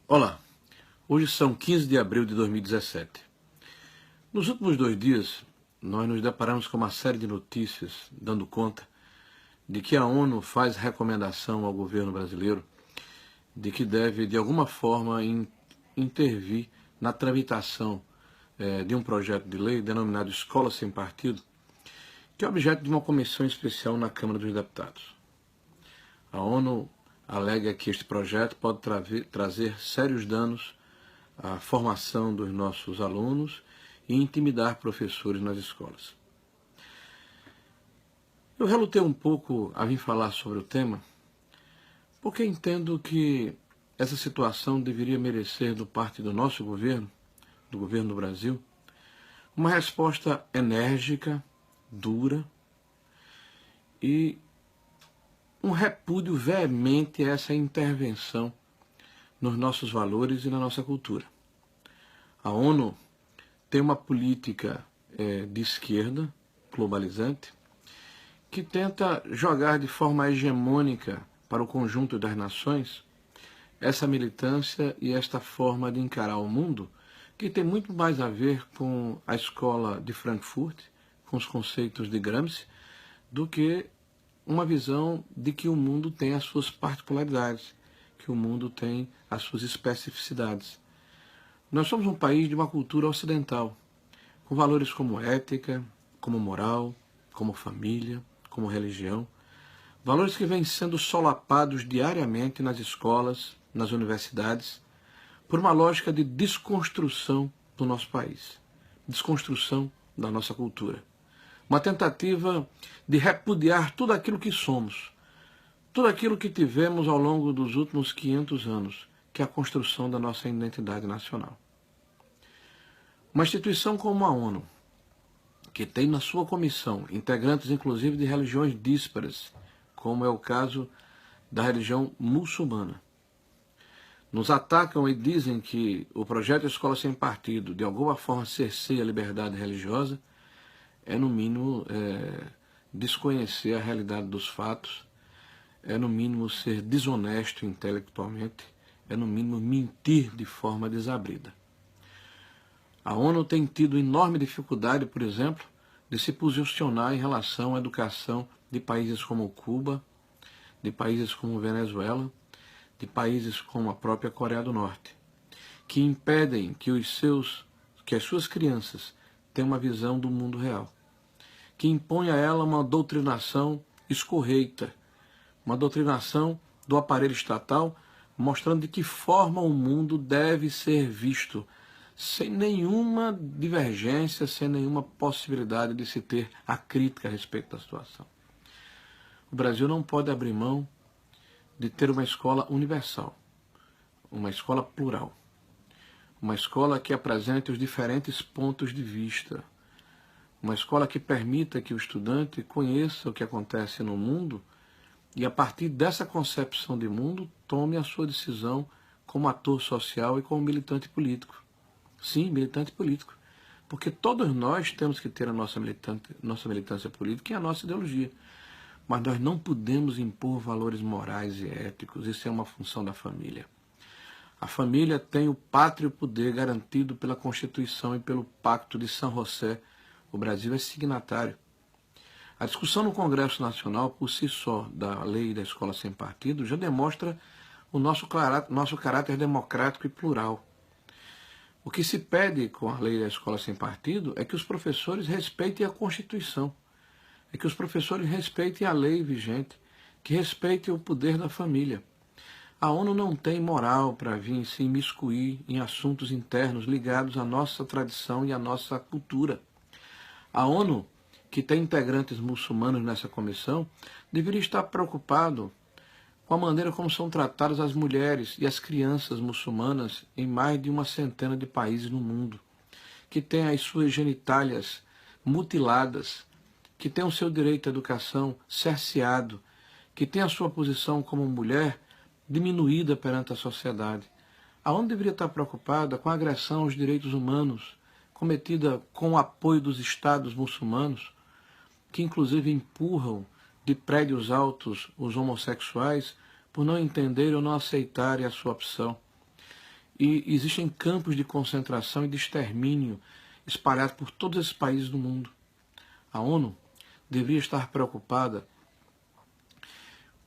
Olá, hoje são 15 de abril de 2017. Nos últimos 2 dias, nós nos deparamos com uma série de notícias dando conta de que a ONU faz recomendação ao governo brasileiro de que deve, de alguma forma, intervir na tramitação de um projeto de lei denominado Escola Sem Partido, que é objeto de uma comissão especial na Câmara dos Deputados. A ONU alega que este projeto pode trazer sérios danos à formação dos nossos alunos e intimidar professores nas escolas. Eu relutei um pouco a vir falar sobre o tema, porque entendo que essa situação deveria merecer, do parte do nosso governo, do governo do Brasil, uma resposta enérgica, dura e um repúdio veemente a essa intervenção nos nossos valores e na nossa cultura. A ONU tem uma política de esquerda, globalizante, que tenta jogar de forma hegemônica para o conjunto das nações essa militância e esta forma de encarar o mundo, que tem muito mais a ver com a escola de Frankfurt, com os conceitos de Gramsci, do que uma visão de que o mundo tem as suas particularidades, que o mundo tem as suas especificidades. Nós somos um país de uma cultura ocidental, com valores como ética, como moral, como família, como religião, valores que vêm sendo solapados diariamente nas escolas, nas universidades, por uma lógica de desconstrução do nosso país, desconstrução da nossa cultura. Uma tentativa de repudiar tudo aquilo que somos, tudo aquilo que tivemos ao longo dos últimos 500 anos, que é a construção da nossa identidade nacional. Uma instituição como a ONU, que tem na sua comissão integrantes inclusive de religiões díspares, como é o caso da religião muçulmana, nos atacam e dizem que o projeto Escola Sem Partido de alguma forma cerceia a liberdade religiosa, é no mínimo desconhecer a realidade dos fatos, é no mínimo ser desonesto intelectualmente, é no mínimo mentir de forma desabrida. A ONU tem tido enorme dificuldade, por exemplo, de se posicionar em relação à educação de países como Cuba, de países como Venezuela, de países como a própria Coreia do Norte, que impedem que as suas crianças tenham uma visão do mundo real, que impõe a ela uma doutrinação escorreita, uma doutrinação do aparelho estatal, mostrando de que forma o mundo deve ser visto, sem nenhuma divergência, sem nenhuma possibilidade de se ter a crítica a respeito da situação. O Brasil não pode abrir mão de ter uma escola universal, uma escola plural, uma escola que apresente os diferentes pontos de vista, uma escola que permita que o estudante conheça o que acontece no mundo e, a partir dessa concepção de mundo, tome a sua decisão como ator social e como militante político. Sim, militante político. Porque todos nós temos que ter a nossa militância política e a nossa ideologia. Mas nós não podemos impor valores morais e éticos. Isso é uma função da família. A família tem o pátrio poder garantido pela Constituição e pelo Pacto de São José. O Brasil é signatário. A discussão no Congresso Nacional, por si só, da lei da Escola Sem Partido, já demonstra o nosso caráter democrático e plural. O que se pede com a lei da Escola Sem Partido é que os professores respeitem a Constituição, é que os professores respeitem a lei vigente, que respeitem o poder da família. A ONU não tem moral para vir se imiscuir em assuntos internos ligados à nossa tradição e à nossa cultura. A ONU, que tem integrantes muçulmanos nessa comissão, deveria estar preocupado com a maneira como são tratadas as mulheres e as crianças muçulmanas em mais de uma centena de países no mundo, que têm as suas genitálias mutiladas, que têm o seu direito à educação cerceado, que têm a sua posição como mulher diminuída perante a sociedade. A ONU deveria estar preocupada com a agressão aos direitos humanos cometida com o apoio dos estados muçulmanos, que inclusive empurram de prédios altos os homossexuais por não entenderem ou não aceitarem a sua opção, E existem campos de concentração e de extermínio espalhados por todos esses países do mundo. A ONU deveria estar preocupada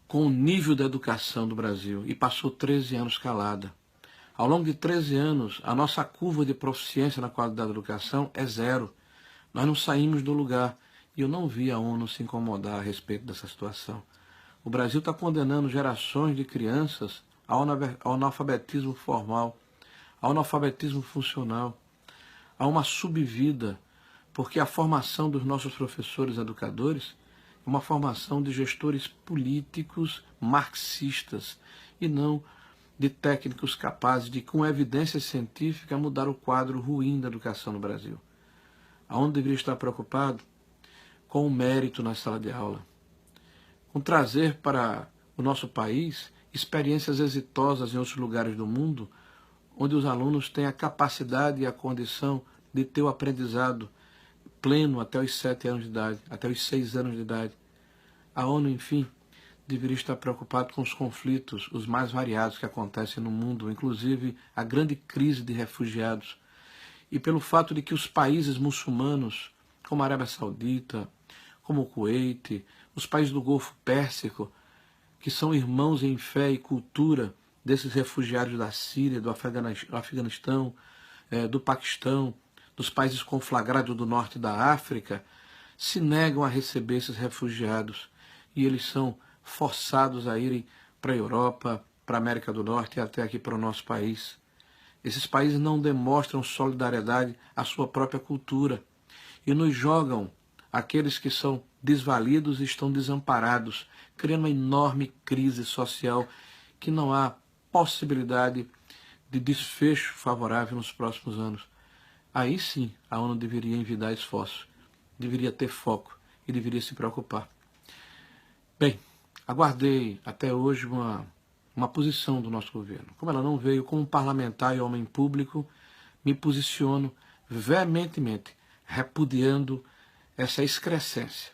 com o nível da educação do Brasil e passou 13 anos calada. Ao longo de 13 anos, a nossa curva de proficiência na qualidade da educação é zero. Nós não saímos do lugar e eu não vi a ONU se incomodar a respeito dessa situação. O Brasil está condenando gerações de crianças ao analfabetismo formal, ao analfabetismo funcional, a uma subvida, porque a formação dos nossos professores educadores é uma formação de gestores políticos marxistas e não de técnicos capazes de, com evidência científica, mudar o quadro ruim da educação no Brasil. A ONU deveria estar preocupado com o mérito na sala de aula, com trazer para o nosso país experiências exitosas em outros lugares do mundo, onde os alunos têm a capacidade e a condição de ter o aprendizado pleno até os 7 anos de idade, até os 6 anos de idade. A ONU, enfim, deveria estar preocupada com os conflitos, os mais variados que acontecem no mundo, inclusive a grande crise de refugiados. E pelo fato de que os países muçulmanos, como a Arábia Saudita, como o Kuwait, os países do Golfo Pérsico, que são irmãos em fé e cultura desses refugiados da Síria, do Afeganistão, do Paquistão, dos países conflagrados do norte da África, se negam a receber esses refugiados e eles são forçados a irem para a Europa, para a América do Norte e até aqui para o nosso país. Esses países não demonstram solidariedade à sua própria cultura e nos jogam aqueles que são desvalidos e estão desamparados, criando uma enorme crise social que não há possibilidade de desfecho favorável nos próximos anos. Aí sim a ONU deveria envidar esforços, deveria ter foco e deveria se preocupar. Bem, aguardei até hoje uma posição do nosso governo. Como ela não veio, como parlamentar e homem público, me posiciono veementemente, repudiando essa excrescência,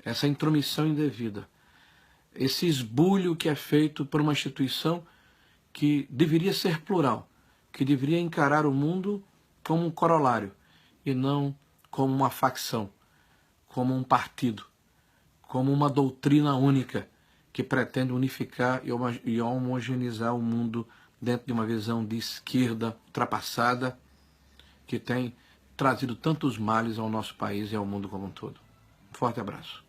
essa intromissão indevida, esse esbulho que é feito por uma instituição que deveria ser plural, que deveria encarar o mundo como um corolário e não como uma facção, como um partido, como uma doutrina única que pretende unificar e homogeneizar o mundo dentro de uma visão de esquerda ultrapassada que tem trazido tantos males ao nosso país e ao mundo como um todo. Um forte abraço.